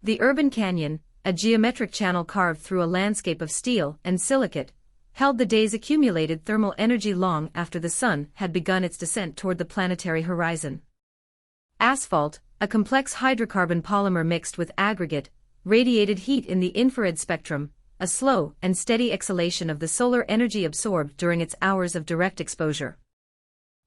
The urban canyon, a geometric channel carved through a landscape of steel and silicate, held the day's accumulated thermal energy long after the sun had begun its descent toward the planetary horizon. Asphalt, a complex hydrocarbon polymer mixed with aggregate, radiated heat in the infrared spectrum, a slow and steady exhalation of the solar energy absorbed during its hours of direct exposure.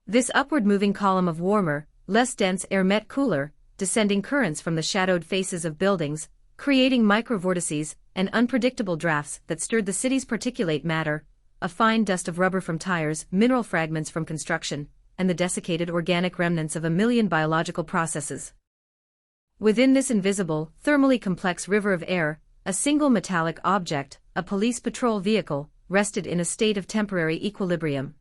This upward-moving column of warmer, less dense air met cooler, descending currents from the shadowed faces of buildings, creating microvortices and unpredictable drafts that stirred the city's particulate matter, a fine dust of rubber from tires, mineral fragments from construction, and the desiccated organic remnants of a million biological processes. Within this invisible, thermally complex river of air, a single metallic object, a police patrol vehicle, rested in a state of temporary equilibrium.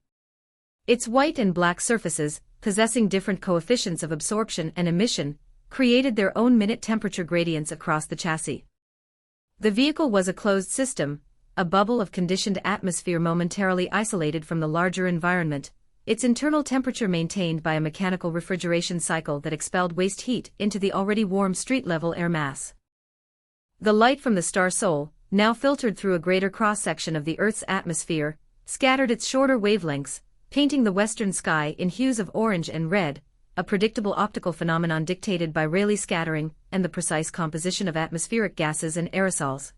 Its white and black surfaces, possessing different coefficients of absorption and emission, created their own minute temperature gradients across the chassis. The vehicle was a closed system, a bubble of conditioned atmosphere momentarily isolated from the larger environment, its internal temperature maintained by a mechanical refrigeration cycle that expelled waste heat into the already warm street-level air mass. The light from the star Sol, now filtered through a greater cross-section of the Earth's atmosphere, scattered its shorter wavelengths, painting the western sky in hues of orange and red, a predictable optical phenomenon dictated by Rayleigh scattering and the precise composition of atmospheric gases and aerosols.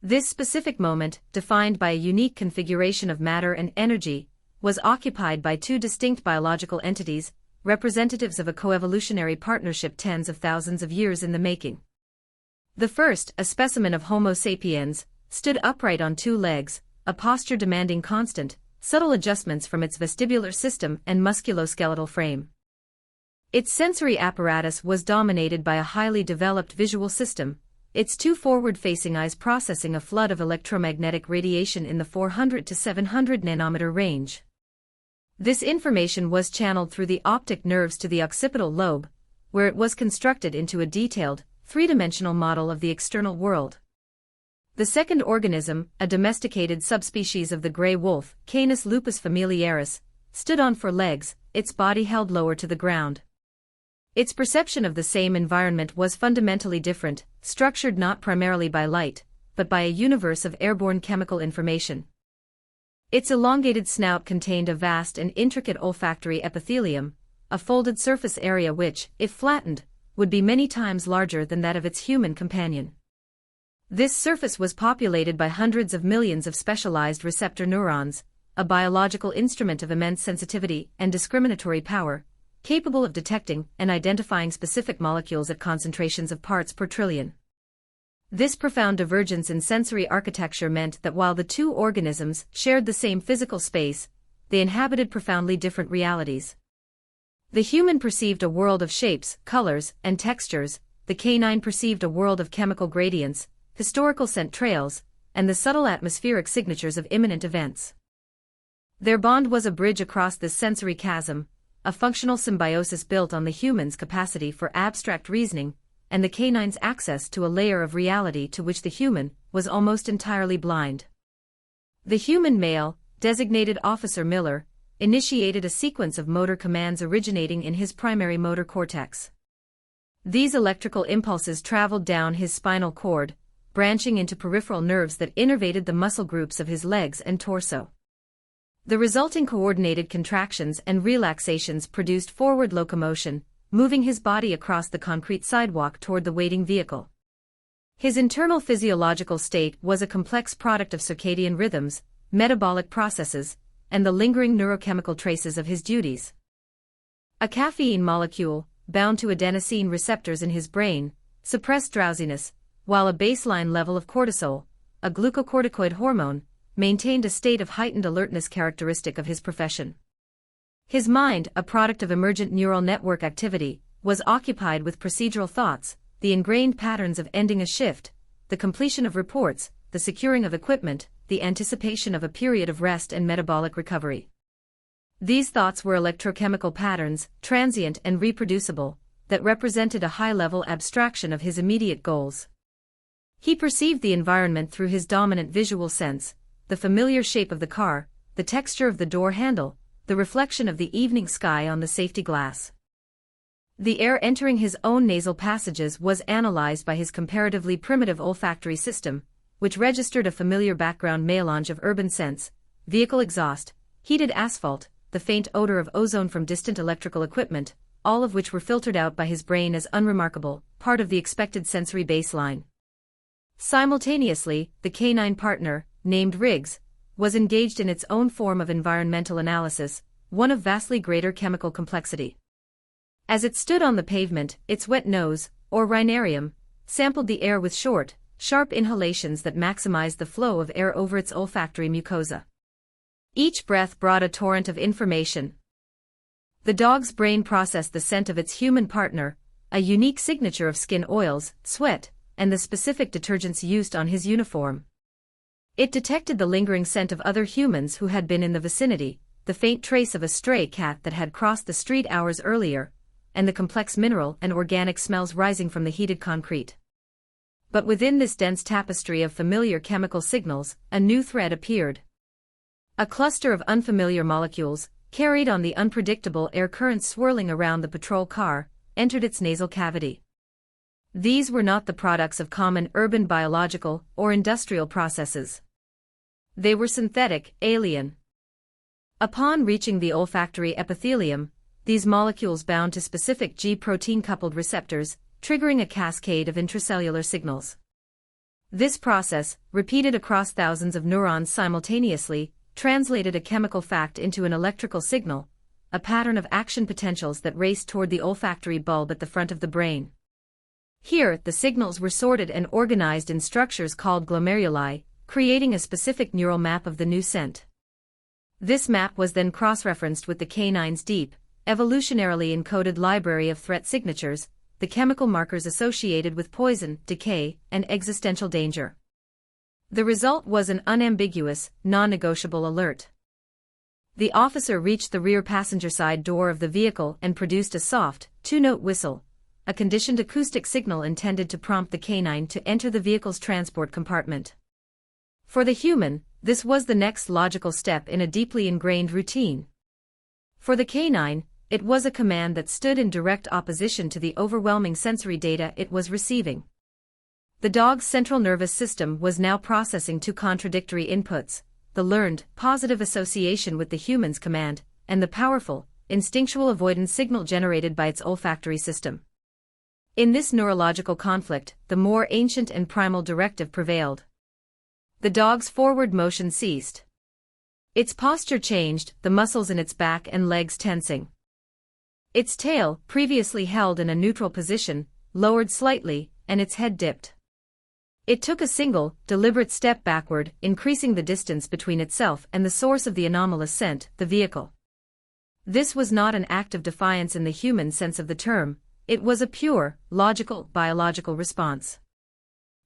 This specific moment, defined by a unique configuration of matter and energy, was occupied by two distinct biological entities, representatives of a coevolutionary partnership tens of thousands of years in the making. The first, a specimen of Homo sapiens, stood upright on two legs, a posture demanding constant, subtle adjustments from its vestibular system and musculoskeletal frame. Its sensory apparatus was dominated by a highly developed visual system, its two forward-facing eyes processing a flood of electromagnetic radiation in the 400 to 700 nanometer range. This information was channeled through the optic nerves to the occipital lobe, where it was constructed into a detailed, three-dimensional model of the external world. The second organism, a domesticated subspecies of the gray wolf, Canis lupus familiaris, stood on four legs, its body held lower to the ground. Its perception of the same environment was fundamentally different, structured not primarily by light, but by a universe of airborne chemical information. Its elongated snout contained a vast and intricate olfactory epithelium, a folded surface area which, if flattened, would be many times larger than that of its human companion. This surface was populated by hundreds of millions of specialized receptor neurons, a biological instrument of immense sensitivity and discriminatory power, capable of detecting and identifying specific molecules at concentrations of parts per trillion. This profound divergence in sensory architecture meant that while the two organisms shared the same physical space, they inhabited profoundly different realities. The human perceived a world of shapes, colors, and textures, the canine perceived a world of chemical gradients, historical scent trails, and the subtle atmospheric signatures of imminent events. Their bond was a bridge across this sensory chasm, a functional symbiosis built on the human's capacity for abstract reasoning, and the canine's access to a layer of reality to which the human was almost entirely blind. The human male, designated Officer Miller, initiated a sequence of motor commands originating in his primary motor cortex. These electrical impulses traveled down his spinal cord, branching into peripheral nerves that innervated the muscle groups of his legs and torso. The resulting coordinated contractions and relaxations produced forward locomotion, moving his body across the concrete sidewalk toward the waiting vehicle. His internal physiological state was a complex product of circadian rhythms, metabolic processes, and the lingering neurochemical traces of his duties. A caffeine molecule, bound to adenosine receptors in his brain, suppressed drowsiness, while a baseline level of cortisol, a glucocorticoid hormone, maintained a state of heightened alertness characteristic of his profession. His mind, a product of emergent neural network activity, was occupied with procedural thoughts, the ingrained patterns of ending a shift, the completion of reports, the securing of equipment, the anticipation of a period of rest and metabolic recovery. These thoughts were electrochemical patterns, transient and reproducible, that represented a high-level abstraction of his immediate goals. He perceived the environment through his dominant visual sense, the familiar shape of the car, the texture of the door handle, the reflection of the evening sky on the safety glass. The air entering his own nasal passages was analyzed by his comparatively primitive olfactory system, which registered a familiar background melange of urban scents, vehicle exhaust, heated asphalt, the faint odor of ozone from distant electrical equipment, all of which were filtered out by his brain as unremarkable, part of the expected sensory baseline. Simultaneously, the canine partner, named Riggs, was engaged in its own form of environmental analysis, one of vastly greater chemical complexity. As it stood on the pavement, its wet nose, or rhinarium, sampled the air with short, sharp inhalations that maximized the flow of air over its olfactory mucosa. Each breath brought a torrent of information. The dog's brain processed the scent of its human partner, a unique signature of skin oils, sweat, and the specific detergents used on his uniform. It detected the lingering scent of other humans who had been in the vicinity, the faint trace of a stray cat that had crossed the street hours earlier, and the complex mineral and organic smells rising from the heated concrete. But within this dense tapestry of familiar chemical signals, a new thread appeared. A cluster of unfamiliar molecules, carried on the unpredictable air currents swirling around the patrol car, entered its nasal cavity. These were not the products of common urban biological or industrial processes. They were synthetic, alien. Upon reaching the olfactory epithelium, these molecules bound to specific G-protein-coupled receptors, triggering a cascade of intracellular signals. This process, repeated across thousands of neurons simultaneously, translated a chemical fact into an electrical signal, a pattern of action potentials that raced toward the olfactory bulb at the front of the brain. Here, the signals were sorted and organized in structures called glomeruli, creating a specific neural map of the new scent. This map was then cross-referenced with the canine's deep, evolutionarily encoded library of threat signatures, the chemical markers associated with poison, decay, and existential danger. The result was an unambiguous, non-negotiable alert. The officer reached the rear passenger side door of the vehicle and produced a soft, two-note whistle, a conditioned acoustic signal intended to prompt the canine to enter the vehicle's transport compartment. For the human, this was the next logical step in a deeply ingrained routine. For the canine, it was a command that stood in direct opposition to the overwhelming sensory data it was receiving. The dog's central nervous system was now processing two contradictory inputs: the learned, positive association with the human's command, and the powerful, instinctual avoidance signal generated by its olfactory system. In this neurological conflict, the more ancient and primal directive prevailed. The dog's forward motion ceased. Its posture changed, the muscles in its back and legs tensing. Its tail, previously held in a neutral position, lowered slightly, and its head dipped. It took a single, deliberate step backward, increasing the distance between itself and the source of the anomalous scent, the vehicle. This was not an act of defiance in the human sense of the term, it was a pure, logical, biological response.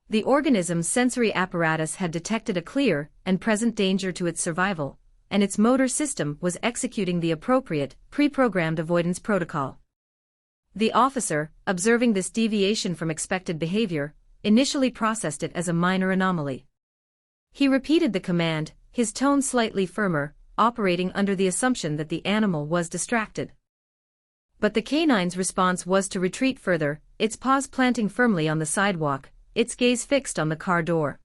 The organism's sensory apparatus had detected a clear and present danger to its survival, and its motor system was executing the appropriate, pre-programmed avoidance protocol. The officer, observing this deviation from expected behavior, initially processed it as a minor anomaly. He repeated the command, his tone slightly firmer, operating under the assumption that the animal was distracted. But the canine's response was to retreat further, its paws planting firmly on the sidewalk, its gaze fixed on the car door.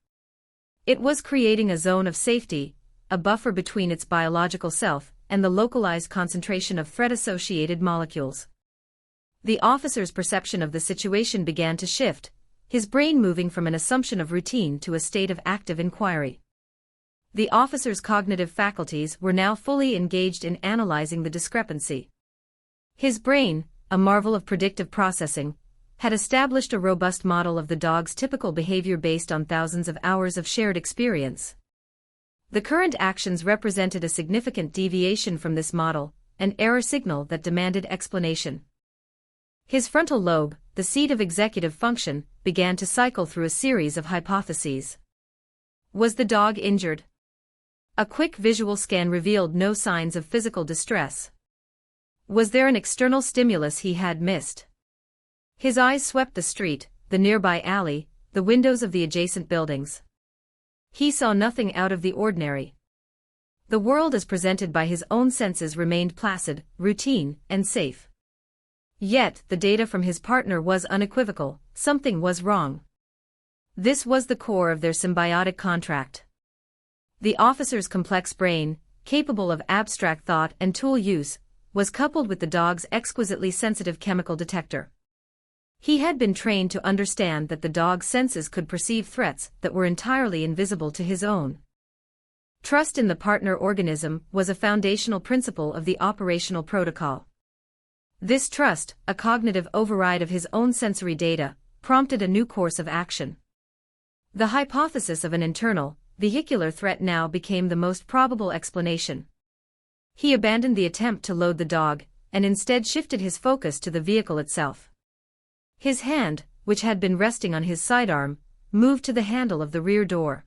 It was creating a zone of safety, a buffer between its biological self and the localized concentration of threat-associated molecules. The officer's perception of the situation began to shift, his brain moving from an assumption of routine to a state of active inquiry. The officer's cognitive faculties were now fully engaged in analyzing the discrepancy. His brain, a marvel of predictive processing, had established a robust model of the dog's typical behavior based on thousands of hours of shared experience. The current actions represented a significant deviation from this model, an error signal that demanded explanation. His frontal lobe, the seat of executive function, began to cycle through a series of hypotheses. Was the dog injured? A quick visual scan revealed no signs of physical distress. Was there an external stimulus he had missed? His eyes swept the street, the nearby alley, the windows of the adjacent buildings. He saw nothing out of the ordinary. The world as presented by his own senses remained placid, routine, and safe. Yet, the data from his partner was unequivocal: something was wrong. This was the core of their symbiotic contract. The officer's complex brain, capable of abstract thought and tool use, was coupled with the dog's exquisitely sensitive chemical detector. He had been trained to understand that the dog's senses could perceive threats that were entirely invisible to his own. Trust in the partner organism was a foundational principle of the operational protocol. This trust, a cognitive override of his own sensory data, prompted a new course of action. The hypothesis of an internal, vehicular threat now became the most probable explanation. He abandoned the attempt to load the dog, and instead shifted his focus to the vehicle itself. His hand, which had been resting on his sidearm, moved to the handle of the rear door.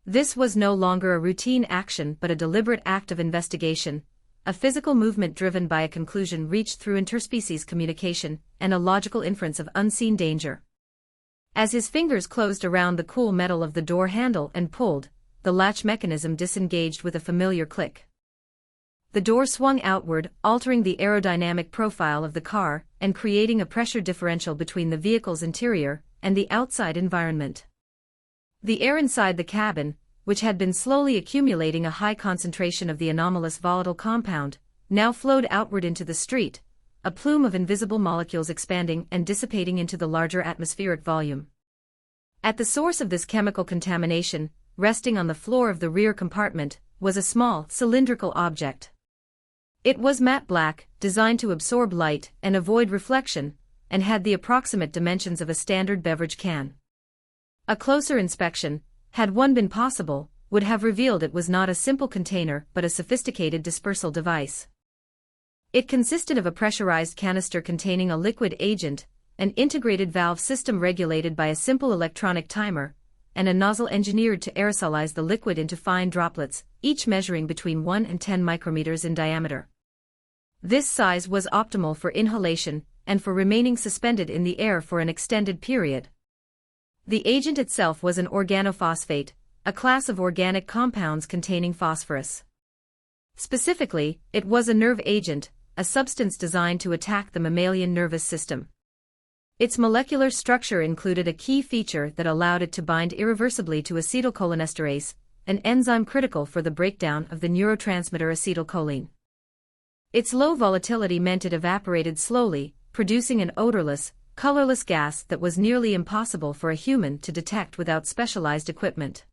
This was no longer a routine action but a deliberate act of investigation, a physical movement driven by a conclusion reached through interspecies communication and a logical inference of unseen danger. As his fingers closed around the cool metal of the door handle and pulled, the latch mechanism disengaged with a familiar click. The door swung outward, altering the aerodynamic profile of the car and creating a pressure differential between the vehicle's interior and the outside environment. The air inside the cabin, which had been slowly accumulating a high concentration of the anomalous volatile compound, now flowed outward into the street, a plume of invisible molecules expanding and dissipating into the larger atmospheric volume. At the source of this chemical contamination, resting on the floor of the rear compartment, was a small, cylindrical object. It was matte black, designed to absorb light and avoid reflection, and had the approximate dimensions of a standard beverage can. A closer inspection, had one been possible, would have revealed it was not a simple container but a sophisticated dispersal device. It consisted of a pressurized canister containing a liquid agent, an integrated valve system regulated by a simple electronic timer, and a nozzle engineered to aerosolize the liquid into fine droplets, each measuring between 1 and 10 micrometers in diameter. This size was optimal for inhalation and for remaining suspended in the air for an extended period. The agent itself was an organophosphate, a class of organic compounds containing phosphorus. Specifically, it was a nerve agent, a substance designed to attack the mammalian nervous system. Its molecular structure included a key feature that allowed it to bind irreversibly to acetylcholinesterase, an enzyme critical for the breakdown of the neurotransmitter acetylcholine. Its low volatility meant it evaporated slowly, producing an odorless, colorless gas that was nearly impossible for a human to detect without specialized equipment.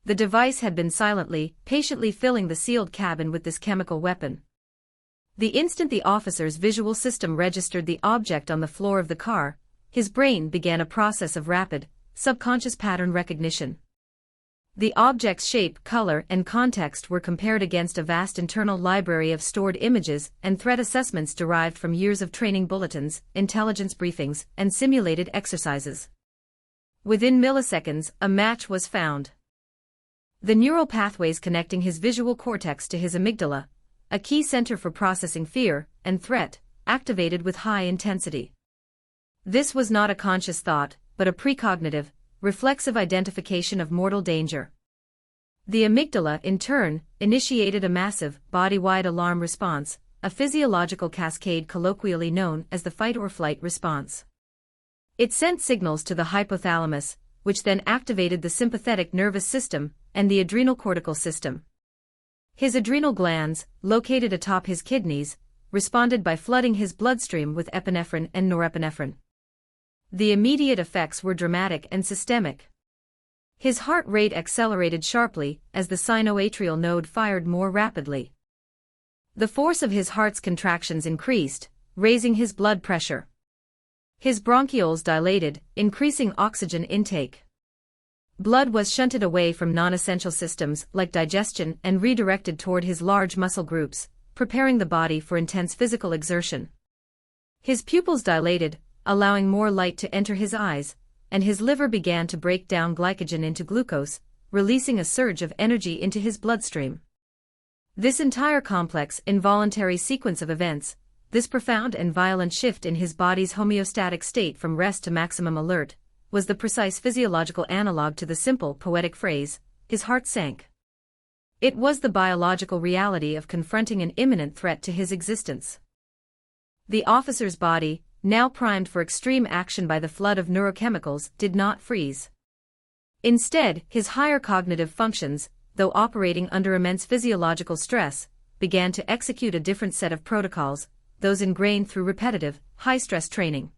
The device had been silently, patiently filling the sealed cabin with this chemical weapon. The instant the officer's visual system registered the object on the floor of the car, his brain began a process of rapid, subconscious pattern recognition. The object's shape, color, and context were compared against a vast internal library of stored images and threat assessments derived from years of training bulletins, intelligence briefings, and simulated exercises. Within milliseconds, a match was found. The neural pathways connecting his visual cortex to his amygdala, a key center for processing fear and threat, activated with high intensity. This was not a conscious thought, but a precognitive, reflexive identification of mortal danger. The amygdala, in turn, initiated a massive, body-wide alarm response, a physiological cascade colloquially known as the fight-or-flight response. It sent signals to the hypothalamus, which then activated the sympathetic nervous system and the adrenal cortical system. His adrenal glands, located atop his kidneys, responded by flooding his bloodstream with epinephrine and norepinephrine. The immediate effects were dramatic and systemic. His heart rate accelerated sharply as the sinoatrial node fired more rapidly. The force of his heart's contractions increased, raising his blood pressure. His bronchioles dilated, increasing oxygen intake. Blood was shunted away from non-essential systems like digestion and redirected toward his large muscle groups, preparing the body for intense physical exertion. His pupils dilated, allowing more light to enter his eyes, and his liver began to break down glycogen into glucose, releasing a surge of energy into his bloodstream. This entire complex, involuntary sequence of events, this profound and violent shift in his body's homeostatic state from rest to maximum alert, was the precise physiological analog to the simple, poetic phrase, "His heart sank." It was the biological reality of confronting an imminent threat to his existence. The officer's body, now primed for extreme action by the flood of neurochemicals, did not freeze. Instead, his higher cognitive functions, though operating under immense physiological stress, began to execute a different set of protocols, those ingrained through repetitive, high-stress training.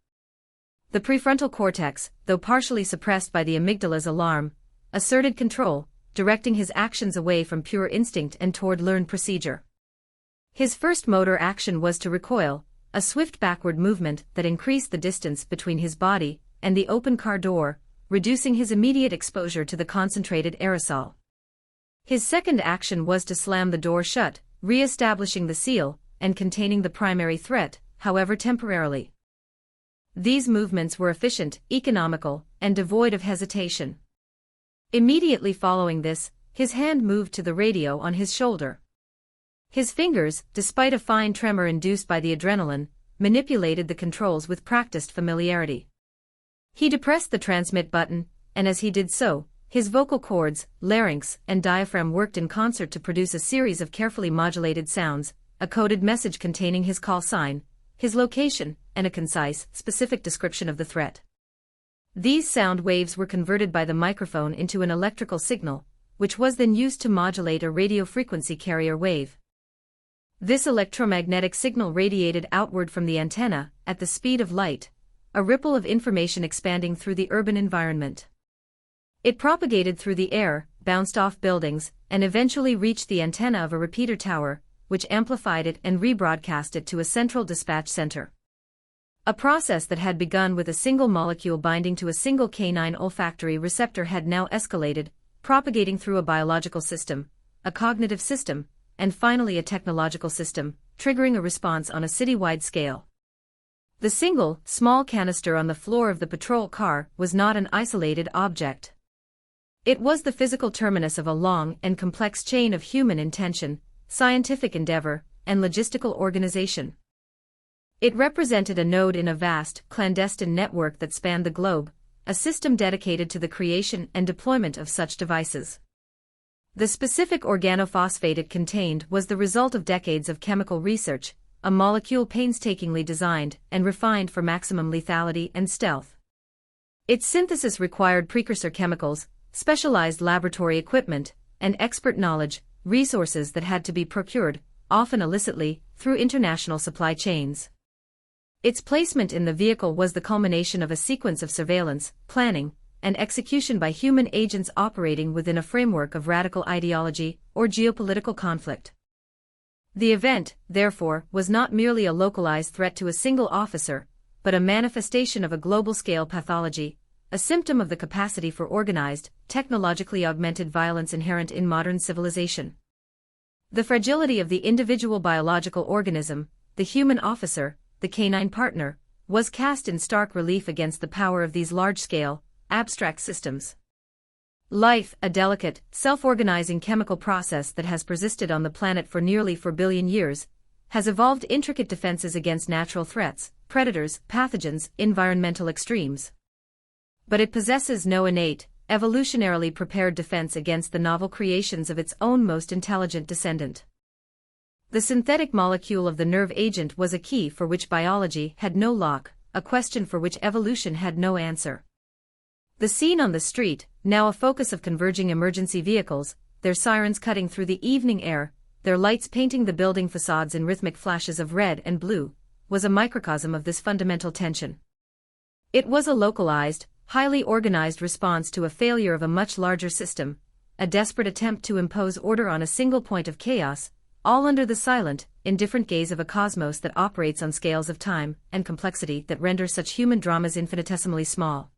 The prefrontal cortex, though partially suppressed by the amygdala's alarm, asserted control, directing his actions away from pure instinct and toward learned procedure. His first motor action was to recoil, a swift backward movement that increased the distance between his body and the open car door, reducing his immediate exposure to the concentrated aerosol. His second action was to slam the door shut, re-establishing the seal and containing the primary threat, however temporarily. These movements were efficient, economical, and devoid of hesitation. Immediately following this, his hand moved to the radio on his shoulder. His fingers, despite a fine tremor induced by the adrenaline, manipulated the controls with practiced familiarity. He depressed the transmit button, and as he did so, his vocal cords, larynx, and diaphragm worked in concert to produce a series of carefully modulated sounds, a coded message containing his call sign, his location, and a concise, specific description of the threat. These sound waves were converted by the microphone into an electrical signal, which was then used to modulate a radio frequency carrier wave. This electromagnetic signal radiated outward from the antenna, at the speed of light, a ripple of information expanding through the urban environment. It propagated through the air, bounced off buildings, and eventually reached the antenna of a repeater tower, which amplified it and rebroadcast it to a central dispatch center. A process that had begun with a single molecule binding to a single canine olfactory receptor had now escalated, propagating through a biological system, a cognitive system, and finally a technological system, triggering a response on a citywide scale. The single, small canister on the floor of the patrol car was not an isolated object. It was the physical terminus of a long and complex chain of human intention, scientific endeavor, and logistical organization. It represented a node in a vast, clandestine network that spanned the globe, a system dedicated to the creation and deployment of such devices. The specific organophosphate it contained was the result of decades of chemical research, a molecule painstakingly designed and refined for maximum lethality and stealth. Its synthesis required precursor chemicals, specialized laboratory equipment, and expert knowledge, resources that had to be procured, often illicitly, through international supply chains. Its placement in the vehicle was the culmination of a sequence of surveillance, planning, and execution by human agents operating within a framework of radical ideology or geopolitical conflict. The event, therefore, was not merely a localized threat to a single officer, but a manifestation of a global-scale pathology, a symptom of the capacity for organized, technologically augmented violence inherent in modern civilization. The fragility of the individual biological organism, the human officer, the canine partner, was cast in stark relief against the power of these large-scale, abstract systems. Life, a delicate, self-organizing chemical process that has persisted on the planet for nearly 4 billion years, has evolved intricate defenses against natural threats, predators, pathogens, environmental extremes. But it possesses no innate, evolutionarily prepared defense against the novel creations of its own most intelligent descendant. The synthetic molecule of the nerve agent was a key for which biology had no lock, a question for which evolution had no answer. The scene on the street, now a focus of converging emergency vehicles, their sirens cutting through the evening air, their lights painting the building facades in rhythmic flashes of red and blue, was a microcosm of this fundamental tension. It was a localized, highly organized response to a failure of a much larger system, a desperate attempt to impose order on a single point of chaos, all under the silent, indifferent gaze of a cosmos that operates on scales of time and complexity that render such human dramas infinitesimally small.